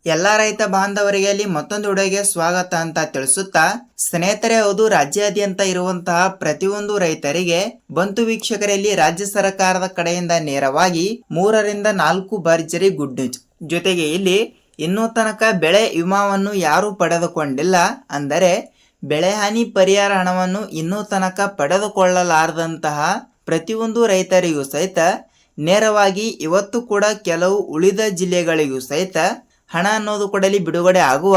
ಎಲ್ಲ ರೈತ ಬಾಂಧವರಿಗೆ ಅಲ್ಲಿ ಮತ್ತೊಂದು ವಿಡಿಯೋಗೆ ಸ್ವಾಗತ ಅಂತ ತಿಳಿಸುತ್ತಾ, ಸ್ನೇಹಿತರೆ, ಹೌದು, ರಾಜ್ಯಾದ್ಯಂತ ಇರುವಂತಹ ಪ್ರತಿಯೊಂದು ರೈತರಿಗೆ ಬಂತು ವೀಕ್ಷಕರಲ್ಲಿ ರಾಜ್ಯ ಸರ್ಕಾರದ ಕಡೆಯಿಂದ ನೇರವಾಗಿ 3ರಿಂದ 4 ಭರ್ಜರಿ ಗುಡ್ ನ್ಯೂಸ್. ಜೊತೆಗೆ ಇಲ್ಲಿ ಇನ್ನೂ ತನಕ ಬೆಳೆ ವಿಮಾವನ್ನು ಯಾರು ಪಡೆದುಕೊಂಡಿಲ್ಲ, ಅಂದರೆ ಬೆಳೆ ಹಾನಿ ಪರಿಹಾರ ಹಣವನ್ನು ಇನ್ನೂ ತನಕ ಪಡೆದುಕೊಳ್ಳಲಾರದಂತಹ ಪ್ರತಿಯೊಂದು ರೈತರಿಗೂ ಸಹಿತ ನೇರವಾಗಿ ಇವತ್ತು ಕೂಡ ಕೆಲವು ಉಳಿದ ಜಿಲ್ಲೆಗಳಿಗೂ ಸಹಿತ ಹಣ ಅನ್ನೋದು ಕೂಡ ಬಿಡುಗಡೆ ಆಗುವ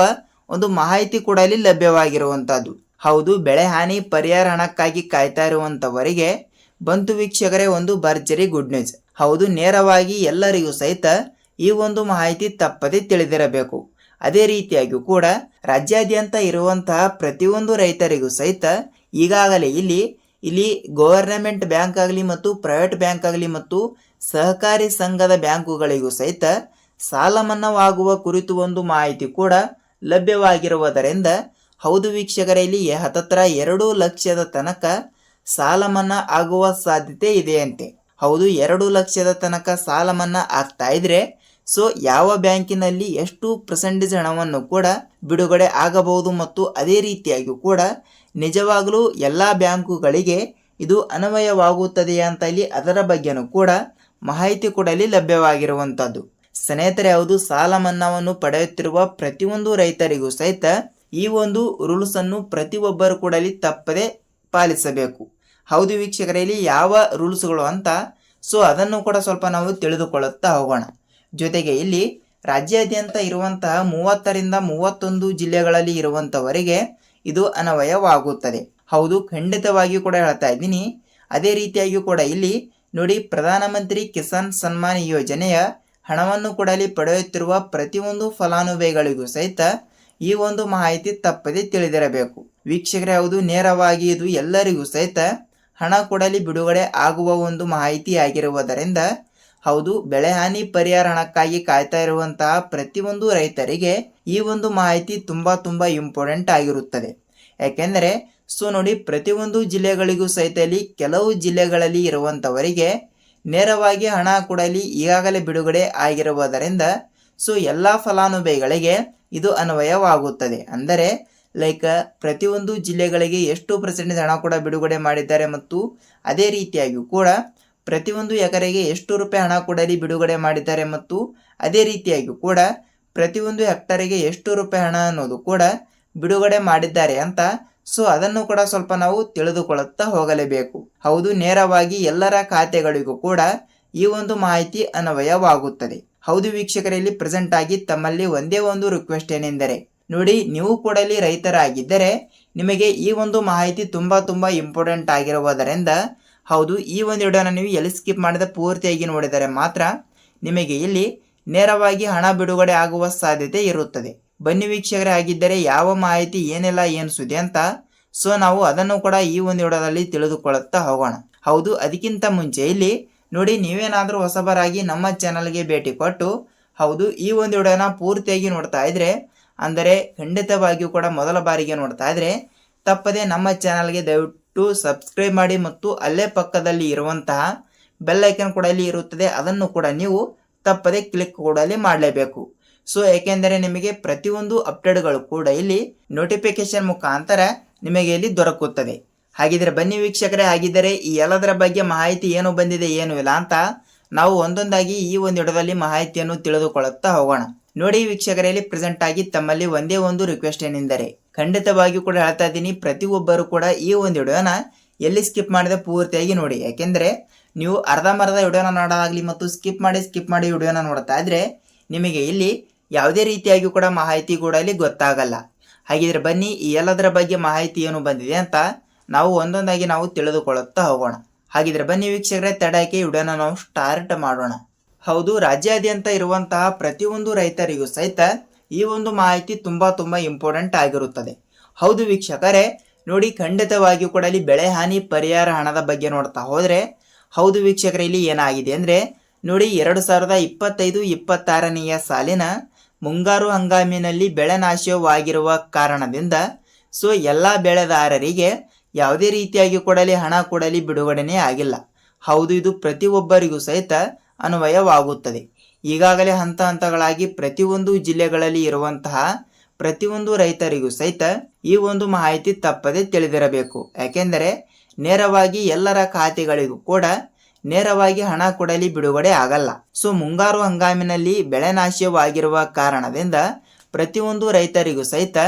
ಒಂದು ಮಾಹಿತಿ ಕೂಡ ಲಭ್ಯವಾಗಿರುವಂತಹದ್ದು. ಹೌದು, ಬೆಳೆ ಹಾನಿ ಪರಿಹಾರ ಹಣಕ್ಕಾಗಿ ಕಾಯ್ತಾ ಇರುವಂತವರಿಗೆ ಬಂತು ವೀಕ್ಷಕರೇ ಒಂದು ಭರ್ಜರಿ ಗುಡ್ ನ್ಯೂಸ್. ಹೌದು, ನೇರವಾಗಿ ಎಲ್ಲರಿಗೂ ಸಹಿತ ಈ ಒಂದು ಮಾಹಿತಿ ತಪ್ಪದೆ ತಿಳಿದಿರಬೇಕು. ಅದೇ ರೀತಿಯಾಗಿ ಕೂಡ ರಾಜ್ಯಾದ್ಯಂತ ಇರುವಂತಹ ಪ್ರತಿಯೊಂದು ರೈತರಿಗೂ ಸಹಿತ ಈಗಾಗಲೇ ಇಲ್ಲಿ ಗವರ್ನಮೆಂಟ್ ಬ್ಯಾಂಕ್ ಆಗಲಿ ಮತ್ತು ಪ್ರೈವೇಟ್ ಬ್ಯಾಂಕ್ ಆಗಲಿ ಮತ್ತು ಸಹಕಾರಿ ಸಂಘದ ಬ್ಯಾಂಕುಗಳಿಗೂ ಸಹಿತ ಸಾಲ ಮನ್ನಾವಾಗುವ ಕುರಿತು ಒಂದು ಮಾಹಿತಿ ಕೂಡ ಲಭ್ಯವಾಗಿರುವುದರಿಂದ ಹೌದು ವೀಕ್ಷಕರೇ, ಇಲ್ಲಿ ಹತ್ತತ್ರ 2 ಲಕ್ಷದ ತನಕ ಸಾಲ ಮನ್ನಾ ಆಗುವ ಸಾಧ್ಯತೆ ಇದೆಯಂತೆ. ಹೌದು, 2 ಲಕ್ಷದ ತನಕ ಸಾಲ ಮನ್ನಾ ಆಗ್ತಾ ಇದ್ರೆ ಯಾವ ಬ್ಯಾಂಕಿನಲ್ಲಿ ಎಷ್ಟು % ಹಣವನ್ನು ಕೂಡ ಬಿಡುಗಡೆ ಆಗಬಹುದು ಮತ್ತು ಅದೇ ರೀತಿಯಾಗಿ ಕೂಡ ನಿಜವಾಗಲೂ ಎಲ್ಲ ಬ್ಯಾಂಕುಗಳಿಗೆ ಇದು ಅನ್ವಯವಾಗುತ್ತದೆ ಅಂತ ಅದರ ಬಗ್ಗೆನೂ ಕೂಡ ಮಾಹಿತಿ ಕೂಡ ಲಭ್ಯವಾಗಿರುವಂತದ್ದು. ಸ್ನೇಹಿತರೆ, ಹೌದು, ಸಾಲ ಮನ್ನಾವನ್ನು ಪಡೆಯುತ್ತಿರುವ ಪ್ರತಿಯೊಂದು ರೈತರಿಗೂ ಸಹಿತ ಈ ಒಂದು ರೂಲ್ಸ್ ಅನ್ನು ಪ್ರತಿಯೊಬ್ಬರು ಕೂಡ ತಪ್ಪದೆ ಪಾಲಿಸಬೇಕು. ಹೌದು ವೀಕ್ಷಕರಲ್ಲಿ ಯಾವ ರೂಲ್ಸ್ಗಳು ಅಂತ ಅದನ್ನು ಕೂಡ ಸ್ವಲ್ಪ ನಾವು ತಿಳಿದುಕೊಳ್ಳುತ್ತಾ ಹೋಗೋಣ. ಜೊತೆಗೆ ಇಲ್ಲಿ ರಾಜ್ಯಾದ್ಯಂತ ಇರುವಂತಹ 30ರಿಂದ 31 ಜಿಲ್ಲೆಗಳಲ್ಲಿ ಇರುವಂತವರಿಗೆ ಇದು ಅನ್ವಯವಾಗುತ್ತದೆ. ಹೌದು, ಖಂಡಿತವಾಗಿಯೂ ಕೂಡ ಹೇಳ್ತಾ ಇದ್ದೀನಿ. ಅದೇ ರೀತಿಯಾಗಿ ಕೂಡ ಇಲ್ಲಿ ನೋಡಿ, ಪ್ರಧಾನಮಂತ್ರಿ ಕಿಸಾನ್ ಸನ್ಮಾನ್ ಯೋಜನೆಯ ಹಣವನ್ನು ಕೂಡ ಪಡೆಯುತ್ತಿರುವ ಪ್ರತಿಯೊಂದು ಫಲಾನುಭವಿಗಳಿಗೂ ಸಹಿತ ಈ ಒಂದು ಮಾಹಿತಿ ತಪ್ಪದೆ ತಿಳಿದಿರಬೇಕು. ವೀಕ್ಷಕರೇ, ಹೌದು, ನೇರವಾಗಿ ಇದು ಎಲ್ಲರಿಗೂ ಸಹಿತ ಹಣ ಕೂಡ ಬಿಡುಗಡೆ ಆಗುವ ಒಂದು ಮಾಹಿತಿ ಆಗಿರುವುದರಿಂದ ಹೌದು, ಬೆಳೆ ಹಾನಿ ಪರಿಹಾರ ಹಣಕ್ಕಾಗಿ ಕಾಯ್ತಾ ಇರುವಂತಹ ಪ್ರತಿಯೊಂದು ರೈತರಿಗೆ ಈ ಒಂದು ಮಾಹಿತಿ ತುಂಬಾ ಇಂಪಾರ್ಟೆಂಟ್ ಆಗಿರುತ್ತದೆ. ಯಾಕೆಂದರೆ ನೋಡಿ, ಪ್ರತಿಯೊಂದು ಜಿಲ್ಲೆಗಳಿಗೂ ಸಹಿತ ಕೆಲವು ಜಿಲ್ಲೆಗಳಲ್ಲಿ ಇರುವಂತವರಿಗೆ ನೇರವಾಗಿ ಹಣ ಕೂಡ ಈಗಾಗಲೇ ಬಿಡುಗಡೆ ಆಗಿರುವುದರಿಂದ ಎಲ್ಲ ಫಲಾನುಭವಿಗಳಿಗೆ ಇದು ಅನ್ವಯವಾಗುತ್ತದೆ. ಅಂದರೆ ಪ್ರತಿಯೊಂದು ಜಿಲ್ಲೆಗಳಿಗೆ ಎಷ್ಟು % ಹಣ ಕೂಡ ಬಿಡುಗಡೆ ಮಾಡಿದ್ದಾರೆ ಮತ್ತು ಅದೇ ರೀತಿಯಾಗಿ ಕೂಡ ಪ್ರತಿಯೊಂದು ಎಕರೆಗೆ ಎಷ್ಟು ರೂಪಾಯಿ ಹಣ ಕೂಡ ಬಿಡುಗಡೆ ಮಾಡಿದ್ದಾರೆ ಮತ್ತು ಅದೇ ರೀತಿಯಾಗಿ ಕೂಡ ಪ್ರತಿಯೊಂದು ಹೆಕ್ಟರಿಗೆ ಎಷ್ಟು ರೂಪಾಯಿ ಹಣ ಅನ್ನೋದು ಕೂಡ ಬಿಡುಗಡೆ ಮಾಡಿದ್ದಾರೆ ಅಂತ ಅದನ್ನು ಕೂಡ ಸ್ವಲ್ಪ ನಾವು ತಿಳಿದುಕೊಳ್ಳುತ್ತಾ ಹೋಗಲೇಬೇಕು. ಹೌದು, ನೇರವಾಗಿ ಎಲ್ಲರ ಖಾತೆಗಳಿಗೂ ಕೂಡ ಈ ಒಂದು ಮಾಹಿತಿ ಅನ್ವಯವಾಗುತ್ತದೆ. ಹೌದು ವೀಕ್ಷಕರಲ್ಲಿ, ಪ್ರೆಸೆಂಟ್ ಆಗಿ ತಮ್ಮಲ್ಲಿ ಒಂದೇ ಒಂದು ರಿಕ್ವೆಸ್ಟ್ ಏನೆಂದರೆ ನೋಡಿ, ನೀವು ಕೂಡ ರೈತರಾಗಿದ್ದರೆ ನಿಮಗೆ ಈ ಒಂದು ಮಾಹಿತಿ ತುಂಬಾ ಇಂಪಾರ್ಟೆಂಟ್ ಆಗಿರುವುದರಿಂದ ಹೌದು, ಈ ಒಂದು ವಿಡಿಯೋನ ನೀವು ಎಲ್ಲಿ ಸ್ಕಿಪ್ ಮಾಡಿದ ಪೂರ್ತಿಯಾಗಿ ನೋಡಿದರೆ ಮಾತ್ರ ನಿಮಗೆ ಇಲ್ಲಿ ನೇರವಾಗಿ ಹಣ ಬಿಡುಗಡೆ ಆಗುವ ಸಾಧ್ಯತೆ ಇರುತ್ತದೆ. ಬನ್ನಿ ವೀಕ್ಷಕರೇ, ಆಗಿದ್ದರೆ ಯಾವ ಮಾಹಿತಿ ಏನೆಲ್ಲ ಏನು ಸುದ್ದಿ ಅಂತ ನಾವು ಅದನ್ನು ಕೂಡ ಈ ಒಂದು ವಿಡಿಯೋದಲ್ಲಿ ತಿಳಿದುಕೊಳ್ಳುತ್ತಾ ಹೋಗೋಣ. ಹೌದು, ಅದಕ್ಕಿಂತ ಮುಂಚೆ ಇಲ್ಲಿ ನೋಡಿ, ನೀವೇನಾದರೂ ಹೊಸಬರಾಗಿ ನಮ್ಮ ಚಾನಲ್ಗೆ ಭೇಟಿ ಕೊಟ್ಟು ಹೌದು ಈ ಒಂದು ವಿಡಿಯೋನ ಪೂರ್ತಿಯಾಗಿ ನೋಡ್ತಾ ಇದ್ರೆ, ಅಂದರೆ ಖಂಡಿತವಾಗಿಯೂ ಕೂಡ ಮೊದಲ ಬಾರಿಗೆ ನೋಡ್ತಾ ಇದ್ರೆ ತಪ್ಪದೆ ನಮ್ಮ ಚಾನಲ್ಗೆ ದಯವಿಟ್ಟು ಸಬ್ಸ್ಕ್ರೈಬ್ ಮಾಡಿ ಮತ್ತು ಅಲ್ಲೇ ಪಕ್ಕದಲ್ಲಿ ಇರುವಂತಹ ಬೆಲ್ ಐಕನ್ ಕೂಡ ಇರುತ್ತದೆ, ಅದನ್ನು ಕೂಡ ನೀವು ತಪ್ಪದೆ ಕ್ಲಿಕ್ ಕೂಡ ಮಾಡಲೇಬೇಕು. ಏಕೆಂದರೆ ನಿಮಗೆ ಪ್ರತಿಯೊಂದು ಅಪ್ಡೇಟ್ಗಳು ಕೂಡ ಇಲ್ಲಿ ನೋಟಿಫಿಕೇಶನ್ ಮುಖಾಂತರ ನಿಮಗೆ ಇಲ್ಲಿ ದೊರಕುತ್ತದೆ. ಹಾಗಿದ್ರೆ ಬನ್ನಿ ವೀಕ್ಷಕರೇ, ಆಗಿದ್ದರೆ ಈ ಎಲ್ಲದರ ಬಗ್ಗೆ ಮಾಹಿತಿ ಏನು ಬಂದಿದೆ ಏನು ಇಲ್ಲ ಅಂತ ನಾವು ಒಂದೊಂದಾಗಿ ಈ ಒಂದು ವಿಡಿಯೋದಲ್ಲಿ ಮಾಹಿತಿಯನ್ನು ತಿಳಿದುಕೊಳ್ಳುತ್ತಾ ಹೋಗೋಣ. ನೋಡಿ ವೀಕ್ಷಕರಲ್ಲಿ, ಪ್ರೆಸೆಂಟ್ ಆಗಿ ತಮ್ಮಲ್ಲಿ ಒಂದೇ ಒಂದು ರಿಕ್ವೆಸ್ಟ್ ಏನೆಂದರೆ ಖಂಡಿತವಾಗಿಯೂ ಕೂಡ ಹೇಳ್ತಾ ಇದ್ದೀನಿ, ಪ್ರತಿಯೊಬ್ಬರು ಕೂಡ ಈ ಒಂದು ವಿಡಿಯೋನ ಎಲ್ಲಿ ಸ್ಕಿಪ್ ಮಾಡಿದ ಪೂರ್ತಿಯಾಗಿ ನೋಡಿ. ಯಾಕೆಂದರೆ ನೀವು ಅರ್ಧಂಬರ್ಧ ವಿಡಿಯೋನ ನೋಡೋದಾಗಲಿ ಮತ್ತು ಸ್ಕಿಪ್ ಮಾಡಿ ವಿಡಿಯೋನ ನೋಡ್ತಾ ಇದ್ರೆ ನಿಮಗೆ ಇಲ್ಲಿ ಯಾವುದೇ ರೀತಿಯಾಗಿ ಕೂಡ ಮಾಹಿತಿ ಕೂಡ ಇಲ್ಲಿ ಗೊತ್ತಾಗಲ್ಲ. ಹಾಗಿದ್ರೆ ಬನ್ನಿ ಈ ಎಲ್ಲದರ ಬಗ್ಗೆ ಮಾಹಿತಿ ಏನು ಬಂದಿದೆ ಅಂತ ನಾವು ಒಂದೊಂದಾಗಿ ನಾವು ತಿಳಿದುಕೊಳ್ಳುತ್ತಾ ಹೋಗೋಣ. ಹಾಗಿದ್ರೆ ಬನ್ನಿ ವೀಕ್ಷಕರೇ, ತಡಕ್ಕೆ ವಿಡಿಯೋನ ನಾವು ಸ್ಟಾರ್ಟ್ ಮಾಡೋಣ. ಹೌದು, ರಾಜ್ಯಾದ್ಯಂತ ಇರುವಂತಹ ಪ್ರತಿಯೊಂದು ರೈತರಿಗೂ ಸಹಿತ ಈ ಒಂದು ಮಾಹಿತಿ ತುಂಬಾ ಇಂಪಾರ್ಟೆಂಟ್ ಆಗಿರುತ್ತದೆ. ಹೌದು ವೀಕ್ಷಕರೇ, ನೋಡಿ, ಖಂಡಿತವಾಗಿಯೂ ಕೂಡ ಇಲ್ಲಿ ಬೆಳೆ ಹಾನಿ ಪರಿಹಾರ ಹಣದ ಬಗ್ಗೆ ನೋಡ್ತಾ ಹೋದ್ರೆ ಹೌದು ವೀಕ್ಷಕರೇ, ಇಲ್ಲಿ ಏನಾಗಿದೆ ಅಂದ್ರೆ ನೋಡಿ, 2025-26ನೇ ಸಾಲಿನ ಮುಂಗಾರು ಹಂಗಾಮಿನಲ್ಲಿ ಬೆಳೆ ನಾಶವಾಗಿರುವ ಕಾರಣದಿಂದ ಎಲ್ಲ ಬೆಳೆದಾರರಿಗೆ ಯಾವುದೇ ರೀತಿಯಾಗಿ ಕೊಡಲಿ ಹಣ ಕೊಡಲಿ ಬಿಡುಗಡೆನೇ ಆಗಿಲ್ಲ. ಹೌದು, ಇದು ಪ್ರತಿಯೊಬ್ಬರಿಗೂ ಸಹಿತ ಅನ್ವಯವಾಗುತ್ತದೆ. ಈಗಾಗಲೇ ಹಂತ ಹಂತಗಳಾಗಿ ಪ್ರತಿಯೊಂದು ಜಿಲ್ಲೆಗಳಲ್ಲಿ ಇರುವಂತಹ ಪ್ರತಿಯೊಂದು ರೈತರಿಗೂ ಸಹಿತ ಈ ಒಂದು ಮಾಹಿತಿ ತಪ್ಪದೆ ತಿಳಿದಿರಬೇಕು. ಯಾಕೆಂದರೆ ನೇರವಾಗಿ ಎಲ್ಲರ ಖಾತೆಗಳಿಗೂ ಕೂಡ ನೇರವಾಗಿ ಹಣ ಕೊಡಲಿ ಬಿಡುಗಡೆ ಆಗಲ್ಲ. ಸೊ ಮುಂಗಾರು ಹಂಗಾಮಿನಲ್ಲಿ ಬೆಳೆ ನಾಶವಾಗಿರುವ ಕಾರಣದಿಂದ ಪ್ರತಿಯೊಂದು ರೈತರಿಗೂ ಸಹಿತ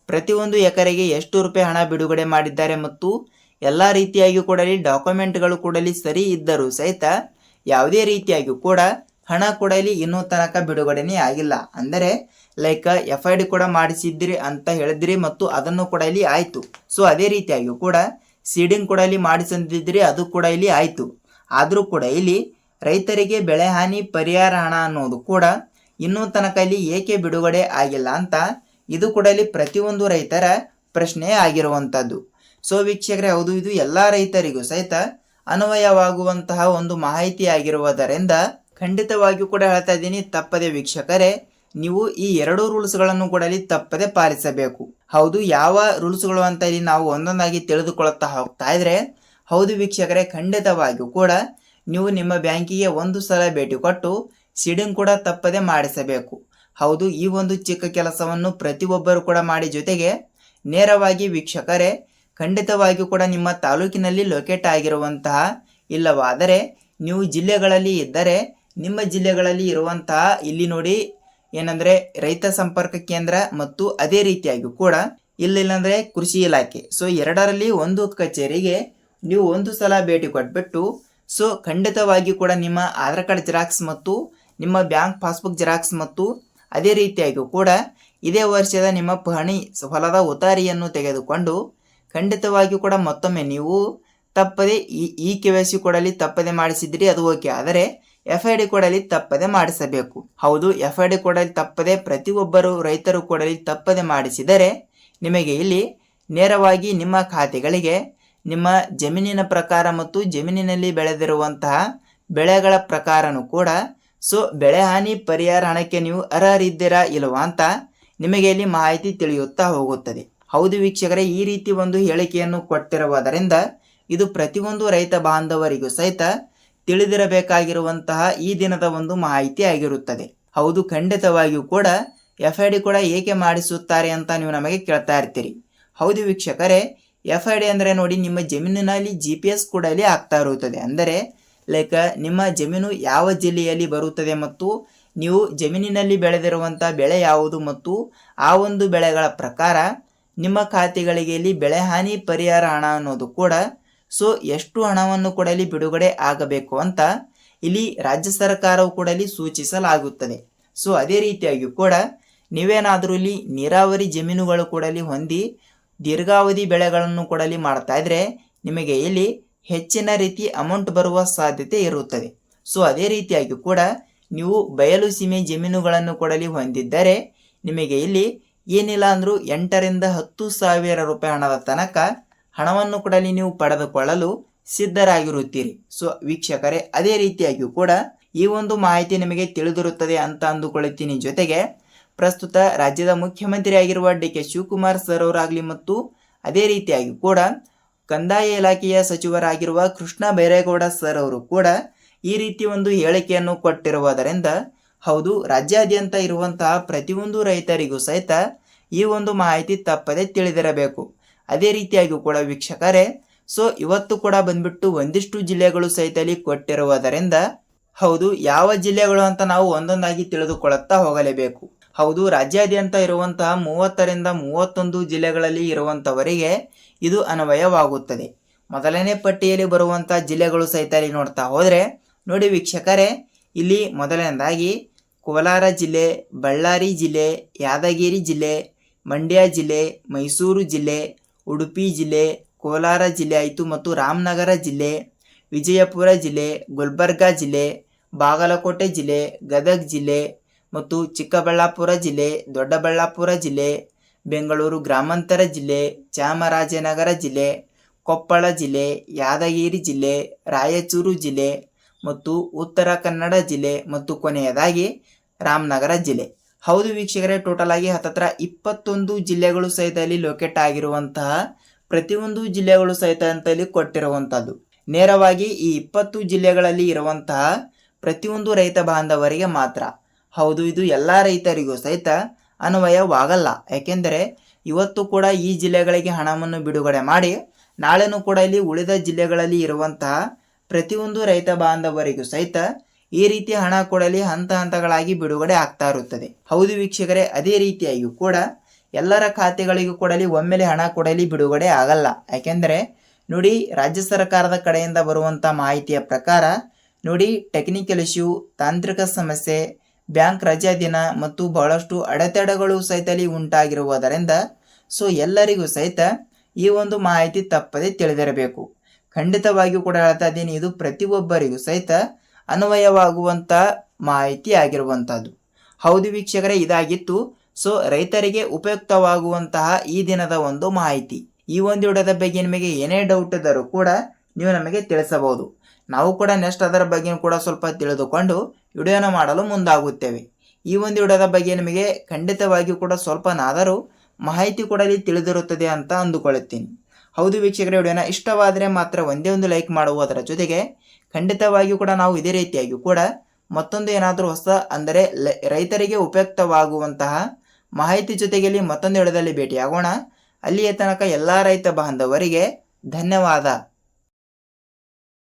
ಪ್ರತಿಯೊಂದು ಎಕರೆಗೆ ಎಷ್ಟು ರೂಪಾಯಿ ಹಣ ಬಿಡುಗಡೆ ಮಾಡಿದ್ದಾರೆ ಮತ್ತು ಎಲ್ಲ ರೀತಿಯಾಗಿ ಕೂಡಲಿ ಡಾಕ್ಯುಮೆಂಟ್ಗಳು ಕೂಡಲಿ ಸರಿ ಇದ್ದರೂ ಸಹಿತ ಯಾವುದೇ ರೀತಿಯಾಗಿ ಕೂಡ ಹಣ ಕೊಡಲಿ ಇನ್ನೂ ತನಕ ಬಿಡುಗಡೆನೇ ಆಗಿಲ್ಲ. ಅಂದರೆ ಲೈಕ್ FID ಕೂಡ ಮಾಡಿಸಿದ್ರಿ ಅಂತ ಹೇಳಿದ್ರಿ ಮತ್ತು ಅದನ್ನು ಕೂಡ ಇಲ್ಲಿ ಆಯಿತು. ಸೊ ಅದೇ ರೀತಿಯಾಗಿ ಕೂಡ ಸೀಡಿಂಗ್ ಕೂಡ ಇಲ್ಲಿ ಮಾಡಿಸಿದ್ರಿ, ಅದು ಕೂಡ ಇಲ್ಲಿ ಆಯಿತು. ಆದರೂ ಕೂಡ ಇಲ್ಲಿ ರೈತರಿಗೆ ಬೆಳೆ ಹಾನಿ ಪರಿಹಾರ ಹಣ ಅನ್ನೋದು ಕೂಡ ಇನ್ನೂ ತನಕ ಇಲ್ಲಿ ಏಕೆ ಬಿಡುಗಡೆ ಆಗಿಲ್ಲ ಅಂತ ಇದು ಕೂಡ ಇಲ್ಲಿ ಪ್ರತಿಯೊಂದು ರೈತರ ಪ್ರಶ್ನೆ ಆಗಿರುವಂಥದ್ದು. ಸೊ ವೀಕ್ಷಕರೇ, ಹೌದು ಇದು ಎಲ್ಲ ರೈತರಿಗೂ ಸಹಿತ ಅನ್ವಯವಾಗುವಂತಹ ಒಂದು ಮಾಹಿತಿ ಆಗಿರುವುದರಿಂದ ಖಂಡಿತವಾಗಿಯೂ ಕೂಡ ಹೇಳ್ತಾ ಇದ್ದೀನಿ, ತಪ್ಪದೆ ವೀಕ್ಷಕರೇ ನೀವು ಈ 2 ರೂಲ್ಸ್ಗಳನ್ನು ಕೂಡ ಇಲ್ಲಿ ತಪ್ಪದೆ ಪಾಲಿಸಬೇಕು. ಹೌದು, ಯಾವ ರೂಲ್ಸ್ಗಳು ಅಂತ ಇಲ್ಲಿ ನಾವು ಒಂದೊಂದಾಗಿ ತಿಳಿದುಕೊಳ್ಳುತ್ತಾ ಹೋಗ್ತಾ ಇದ್ರೆ, ಹೌದು ವೀಕ್ಷಕರೇ, ಖಂಡಿತವಾಗಿಯೂ ಕೂಡ ನೀವು ನಿಮ್ಮ ಬ್ಯಾಂಕಿಗೆ ಒಂದು ಸಲ ಭೇಟಿ ಕೊಟ್ಟು ಸೀಡಿಂಗ್ ಕೂಡ ತಪ್ಪದೆ ಮಾಡಿಸಬೇಕು. ಹೌದು, ಈ ಒಂದು ಚಿಕ್ಕ ಕೆಲಸವನ್ನು ಪ್ರತಿಯೊಬ್ಬರು ಕೂಡ ಮಾಡಿ, ಜೊತೆಗೆ ನೇರವಾಗಿ ವೀಕ್ಷಕರೇ ಖಂಡಿತವಾಗಿಯೂ ಕೂಡ ನಿಮ್ಮ ತಾಲೂಕಿನಲ್ಲಿ ಲೊಕೇಟ್ ಆಗಿರುವಂತಹ ಇಲ್ಲವಾದರೆ ನೀವು ಜಿಲ್ಲೆಗಳಲ್ಲಿ ಇದ್ದರೆ ನಿಮ್ಮ ಜಿಲ್ಲೆಗಳಲ್ಲಿ ಇರುವಂತಹ ಇಲ್ಲಿ ನೋಡಿ ಏನಂದ್ರೆ ರೈತ ಸಂಪರ್ಕ ಕೇಂದ್ರ ಮತ್ತು ಅದೇ ರೀತಿಯಾಗಿ ಕೂಡ ಇಲ್ಲಿಲ್ಲಂದ್ರೆ ಕೃಷಿ ಇಲಾಖೆ, ಸೊ ಎರಡರಲ್ಲಿ ಒಂದು ಕಚೇರಿಗೆ ನೀವು ಒಂದು ಸಲ ಭೇಟಿ ಕೊಟ್ಬಿಟ್ಟು ಸೊ ಖಂಡಿತವಾಗಿ ಕೂಡ ನಿಮ್ಮ ಆಧಾರ್ ಕಾರ್ಡ್ ಜೆರಾಕ್ಸ್ ಮತ್ತು ನಿಮ್ಮ ಬ್ಯಾಂಕ್ ಪಾಸ್ಬುಕ್ ಜೆರಾಕ್ಸ್ ಮತ್ತು ಅದೇ ರೀತಿಯಾಗಿ ಕೂಡ ಇದೇ ವರ್ಷದ ನಿಮ್ಮ ಪಹಣಿ ಹೊಲದ ಉತಾರಿಯನ್ನು ತೆಗೆದುಕೊಂಡು ಖಂಡಿತವಾಗಿಯೂ ಕೂಡ ಮತ್ತೊಮ್ಮೆ ನೀವು ತಪ್ಪದೆ ಈ KYC ಕೊಡಲಿ ತಪ್ಪದೆ ಮಾಡಿಸಿದ್ರಿ ಅದು ಓಕೆ, ಆದರೆ FID ಕೊಡಲಿ ತಪ್ಪದೆ ಮಾಡಿಸಬೇಕು. ಹೌದು, FID ಕೊಡಲಿ ತಪ್ಪದೆ ಪ್ರತಿಯೊಬ್ಬರು ರೈತರು ಕೊಡಲಿ ತಪ್ಪದೆ ಮಾಡಿಸಿದರೆ ನಿಮಗೆ ಇಲ್ಲಿ ನೇರವಾಗಿ ನಿಮ್ಮ ಖಾತೆಗಳಿಗೆ ನಿಮ್ಮ ಜಮೀನಿನ ಪ್ರಕಾರ ಮತ್ತು ಜಮೀನಿನಲ್ಲಿ ಬೆಳೆದಿರುವಂತಹ ಬೆಳೆಗಳ ಪ್ರಕಾರನೂ ಕೂಡ ಸೊ ಬೆಳೆ ಹಾನಿ ಪರಿಹಾರ ಹಣಕ್ಕೆ ನೀವು ಅರ್ಹರಿದ್ದೀರಾ ಇಲ್ವಾ ಅಂತ ನಿಮಗೆ ಇಲ್ಲಿ ಮಾಹಿತಿ ತಿಳಿಯುತ್ತಾ ಹೋಗುತ್ತದೆ. ಹೌದು ವೀಕ್ಷಕರೇ, ಈ ರೀತಿ ಒಂದು ಹೇಳಿಕೆಯನ್ನು ಕೊಟ್ಟಿರುವುದರಿಂದ ಇದು ಪ್ರತಿಯೊಂದು ರೈತ ಬಾಂಧವರಿಗೂ ಸಹಿತ ತಿಳಿದಿರಬೇಕಾಗಿರುವಂತಹ ಈ ದಿನದ ಒಂದು ಮಾಹಿತಿ ಆಗಿರುತ್ತದೆ. ಹೌದು, ಖಂಡಿತವಾಗಿಯೂ ಕೂಡ FID ಕೂಡ ಏಕೆ ಮಾಡಿಸುತ್ತಾರೆ ಅಂತ ನೀವು ನಮಗೆ ಕೇಳ್ತಾ ಇರ್ತೀರಿ. ಹೌದು ವೀಕ್ಷಕರೇ, FID ಅಂದರೆ ನೋಡಿ ನಿಮ್ಮ ಜಮೀನಿನಲ್ಲಿ GPS ಕೂಡ ಇಲ್ಲಿ ಆಗ್ತಾ ಇರುತ್ತದೆ. ಅಂದರೆ ಲೈಕ್ ನಿಮ್ಮ ಜಮೀನು ಯಾವ ಜಿಲ್ಲೆಯಲ್ಲಿ ಬರುತ್ತದೆ ಮತ್ತು ನೀವು ಜಮೀನಿನಲ್ಲಿ ಬೆಳೆದಿರುವಂಥ ಬೆಳೆ ಯಾವುದು ಮತ್ತು ಆ ಒಂದು ಬೆಳೆಗಳ ಪ್ರಕಾರ ನಿಮ್ಮ ಖಾತೆಗಳಿಗೆ ಇಲ್ಲಿ ಬೆಳೆ ಹಾನಿ ಪರಿಹಾರ ಹಣ ಅನ್ನೋದು ಕೂಡ ಸೊ ಎಷ್ಟು ಹಣವನ್ನು ಕೂಡ ಇಲ್ಲಿ ಬಿಡುಗಡೆ ಆಗಬೇಕು ಅಂತ ಇಲ್ಲಿ ರಾಜ್ಯ ಸರ್ಕಾರವು ಕೂಡ ಇಲ್ಲಿ ಸೂಚಿಸಲಾಗುತ್ತದೆ. ಸೊ ಅದೇ ರೀತಿಯಾಗಿ ಕೂಡ ನೀವೇನಾದರೂ ಇಲ್ಲಿ ನೀರಾವರಿ ಜಮೀನುಗಳು ಕೂಡ ಇಲ್ಲಿ ಹೊಂದಿ ದೀರ್ಘಾವಧಿ ಬೆಳೆಗಳನ್ನು ಕೂಡ ಇಲ್ಲಿ ಮಾಡ್ತಾ ಇದ್ರೆ ನಿಮಗೆ ಇಲ್ಲಿ ಹೆಚ್ಚಿನ ರೀತಿ ಅಮೌಂಟ್ ಬರುವ ಸಾಧ್ಯತೆ ಇರುತ್ತದೆ. ಸೊ ಅದೇ ರೀತಿಯಾಗಿ ಕೂಡ ನೀವು ಬಯಲು ಸೀಮೆ ಜಮೀನುಗಳನ್ನು ಕೂಡ ಇಲ್ಲಿ ಹೊಂದಿದ್ದರೆ ನಿಮಗೆ ಇಲ್ಲಿ ಏನಿಲ್ಲ ಅಂದರೂ 8ರಿಂದ 10,000 ರೂಪಾಯಿ ಹಣದ ತನಕ ಹಣವನ್ನು ಕೂಡ ಇಲ್ಲಿ ನೀವು ಪಡೆದುಕೊಳ್ಳಲು ಸಿದ್ಧರಾಗಿರುತ್ತೀರಿ. ಸೊ ವೀಕ್ಷಕರೇ, ಅದೇ ರೀತಿಯಾಗಿಯೂ ಕೂಡ ಈ ಒಂದು ಮಾಹಿತಿ ನಿಮಗೆ ತಿಳಿದಿರುತ್ತದೆ ಅಂತ ಅಂದುಕೊಳ್ಳುತ್ತೀನಿ. ಜೊತೆಗೆ ಪ್ರಸ್ತುತ ರಾಜ್ಯದ ಮುಖ್ಯಮಂತ್ರಿ ಆಗಿರುವ DK ಶಿವಕುಮಾರ್ ಸರ್ ಅವರಾಗಲಿ ಮತ್ತು ಅದೇ ರೀತಿಯಾಗಿ ಕೂಡ ಕಂದಾಯ ಇಲಾಖೆಯ ಸಚಿವರಾಗಿರುವ ಕೃಷ್ಣ ಬೈರೇಗೌಡ ಸರ್ ಅವರು ಕೂಡ ಈ ರೀತಿ ಒಂದು ಹೇಳಿಕೆಯನ್ನು ಕೊಟ್ಟಿರುವುದರಿಂದ ಹೌದು, ರಾಜ್ಯಾದ್ಯಂತ ಇರುವಂತಹ ಪ್ರತಿಯೊಂದು ರೈತರಿಗೂ ಸಹಿತ ಈ ಒಂದು ಮಾಹಿತಿ ತಪ್ಪದೆ ತಿಳಿದಿರಬೇಕು. ಅದೇ ರೀತಿಯಾಗಿ ಕೂಡ ವೀಕ್ಷಕರೇ, ಸೊ ಇವತ್ತು ಕೂಡ ಬಂದ್ಬಿಟ್ಟು ಒಂದಿಷ್ಟು ಜಿಲ್ಲೆಗಳು ಸಹಿತ ಇಲ್ಲಿ ಕೊಟ್ಟಿರುವುದರಿಂದ ಹೌದು, ಯಾವ ಜಿಲ್ಲೆಗಳು ಅಂತ ನಾವು ಒಂದೊಂದಾಗಿ ತಿಳಿದುಕೊಳ್ಳುತ್ತಾ ಹೋಗಲೇಬೇಕು. ಹೌದು, ರಾಜ್ಯಾದ್ಯಂತ ಇರುವಂತಹ 30ರಿಂದ 31 ಜಿಲ್ಲೆಗಳಲ್ಲಿ ಇರುವಂತವರಿಗೆ ಇದು ಅನ್ವಯವಾಗುತ್ತದೆ. ಮೊದಲನೇ ಪಟ್ಟಿಯಲ್ಲಿ ಬರುವಂತಹ ಜಿಲ್ಲೆಗಳು ಸಹಿತ ಇಲ್ಲಿ ನೋಡ್ತಾ ಹೋದ್ರೆ ನೋಡಿ ವೀಕ್ಷಕರೇ, ಇಲ್ಲಿ ಮೊದಲನೇದಾಗಿ ಕೋಲಾರ ಜಿಲ್ಲೆ, ಬಳ್ಳಾರಿ ಜಿಲ್ಲೆ, ಯಾದಗಿರಿ ಜಿಲ್ಲೆ, ಮಂಡ್ಯ ಜಿಲ್ಲೆ, ಮೈಸೂರು ಜಿಲ್ಲೆ, ಉಡುಪಿ ಜಿಲ್ಲೆ, ಕೋಲಾರ ಜಿಲ್ಲೆ ಆಯಿತು ಮತ್ತು ರಾಮನಗರ ಜಿಲ್ಲೆ, ವಿಜಯಪುರ ಜಿಲ್ಲೆ, ಗುಲ್ಬರ್ಗಾ ಜಿಲ್ಲೆ, ಬಾಗಲಕೋಟೆ ಜಿಲ್ಲೆ, ಗದಗ ಜಿಲ್ಲೆ ಮತ್ತು ಚಿಕ್ಕಬಳ್ಳಾಪುರ ಜಿಲ್ಲೆ, ದೊಡ್ಡಬಳ್ಳಾಪುರ ಜಿಲ್ಲೆ, ಬೆಂಗಳೂರು ಗ್ರಾಮಾಂತರ ಜಿಲ್ಲೆ, ಚಾಮರಾಜನಗರ ಜಿಲ್ಲೆ, ಕೊಪ್ಪಳ ಜಿಲ್ಲೆ, ಯಾದಗಿರಿ ಜಿಲ್ಲೆ, ರಾಯಚೂರು ಜಿಲ್ಲೆ ಮತ್ತು ಉತ್ತರ ಕನ್ನಡ ಜಿಲ್ಲೆ ಮತ್ತು ಕೊನೆಯದಾಗಿ ರಾಮನಗರ ಜಿಲ್ಲೆ. ಹೌದು ವೀಕ್ಷಕರೇ, ಟೋಟಲ್ ಆಗಿ ಹತ್ತತ್ರ 21 ಜಿಲ್ಲೆಗಳು ಸಹಿತ ಇಲ್ಲಿ ಲೊಕೇಟ್ ಆಗಿರುವಂತಹ ಪ್ರತಿಯೊಂದು ಜಿಲ್ಲೆಗಳು ಸಹಿತ ಅಂತ ಇಲ್ಲಿ ಕೊಟ್ಟಿರುವಂತಹದ್ದು. ನೇರವಾಗಿ ಈ 20 ಜಿಲ್ಲೆಗಳಲ್ಲಿ ಇರುವಂತಹ ಪ್ರತಿಯೊಂದು ರೈತ ಬಾಂಧವರಿಗೆ ಮಾತ್ರ. ಹೌದು, ಇದು ಎಲ್ಲ ರೈತರಿಗೂ ಸಹಿತ ಅನ್ವಯವಾಗಲ್ಲ. ಯಾಕೆಂದರೆ ಇವತ್ತು ಕೂಡ ಈ ಜಿಲ್ಲೆಗಳಿಗೆ ಹಣವನ್ನು ಬಿಡುಗಡೆ ಮಾಡಿ ನಾಳೆನೂ ಕೂಡ ಇಲ್ಲಿ ಉಳಿದ ಜಿಲ್ಲೆಗಳಲ್ಲಿ ಇರುವಂತಹ ಪ್ರತಿಯೊಂದು ರೈತ ಬಾಂಧವರಿಗೂ ಸಹಿತ ಈ ರೀತಿ ಹಣ ಕೊಡಲಿ ಹಂತ ಹಂತಗಳಾಗಿ ಬಿಡುಗಡೆ ಆಗ್ತಾ ಇರುತ್ತದೆ. ಹೌದು ವೀಕ್ಷಕರೇ, ಅದೇ ರೀತಿಯಾಗಿಯೂ ಕೂಡ ಎಲ್ಲರ ಖಾತೆಗಳಿಗೂ ಕೊಡಲಿ ಒಮ್ಮೆಲೆ ಹಣ ಕೊಡಲಿ ಬಿಡುಗಡೆ ಆಗಲ್ಲ. ಯಾಕೆಂದರೆ ನೋಡಿ, ರಾಜ್ಯ ಸರ್ಕಾರದ ಕಡೆಯಿಂದ ಬರುವಂಥ ಮಾಹಿತಿಯ ಪ್ರಕಾರ ನೋಡಿ, ಟೆಕ್ನಿಕಲ್ ಇಶ್ಯೂ, ತಾಂತ್ರಿಕ ಸಮಸ್ಯೆ, ಬ್ಯಾಂಕ್ ರಜಾ ದಿನ ಮತ್ತು ಬಹಳಷ್ಟು ಅಡೆತಡೆಗಳು ಸಹಿತ ಉಂಟಾಗಿರುವುದರಿಂದ ಎಲ್ಲರಿಗೂ ಸಹಿತ ಈ ಒಂದು ಮಾಹಿತಿ ತಪ್ಪದೆ ತಿಳಿದಿರಬೇಕು. ಖಂಡಿತವಾಗಿಯೂ ಕೂಡ ಹೇಳ್ತಾ ಇದ್ದೀನಿ, ಇದು ಪ್ರತಿಯೊಬ್ಬರಿಗೂ ಸಹಿತ ಅನ್ವಯವಾಗುವಂಥ ಮಾಹಿತಿ ಆಗಿರುವಂಥದ್ದು. ಹೌದು ವೀಕ್ಷಕರೇ, ಇದಾಗಿತ್ತು ರೈತರಿಗೆ ಉಪಯುಕ್ತವಾಗುವಂತಹ ಈ ದಿನದ ಒಂದು ಮಾಹಿತಿ. ಈ ಒಂದು ವಿಡಿಯೋದ ಬಗ್ಗೆ ನಿಮಗೆ ಏನೇ ಡೌಟ್ ಇದ್ದರೂ ಕೂಡ ನೀವು ನಮಗೆ ತಿಳಿಸಬಹುದು. ನಾವು ಕೂಡ ನೆಕ್ಸ್ಟ್ ಅದರ ಬಗ್ಗೆ ಕೂಡ ಸ್ವಲ್ಪ ತಿಳಿದುಕೊಂಡು ವಿಡಿಯೋನ ಮಾಡಲು ಮುಂದಾಗುತ್ತೇವೆ. ಈ ಒಂದು ವಿಡಿಯೋದ ಬಗ್ಗೆ ನಿಮಗೆ ಖಂಡಿತವಾಗಿಯೂ ಕೂಡ ಸ್ವಲ್ಪನಾದರೂ ಮಾಹಿತಿ ಕೂಡ ತಿಳಿದಿರುತ್ತದೆ ಅಂತ ಅಂದುಕೊಳ್ಳುತ್ತೀನಿ. ಹೌದು ವೀಕ್ಷಕರೇ, ವಿಡಿಯೋನ ಇಷ್ಟವಾದರೆ ಮಾತ್ರ ಒಂದೇ ಒಂದು ಲೈಕ್ ಮಾಡುವುದರ ಜೊತೆಗೆ ಖಂಡಿತವಾಗಿಯೂ ಕೂಡ ನಾವು ಇದೇ ರೀತಿಯಾಗಿಯೂ ಕೂಡ ಮತ್ತೊಂದು ಏನಾದರೂ ಹೊಸ ಅಂದರೆ ರೈತರಿಗೆ ಉಪಯುಕ್ತವಾಗುವಂತಹ ಮಾಹಿತಿ ಜೊತೆಗೆ ಮತ್ತೊಂದು ವಿಡಿಯೋದಲ್ಲಿ ಭೇಟಿಯಾಗೋಣ. ಅಲ್ಲಿಯ ತನಕ ಎಲ್ಲ ರೈತ ಬಾಂಧವರಿಗೆ ಧನ್ಯವಾದ.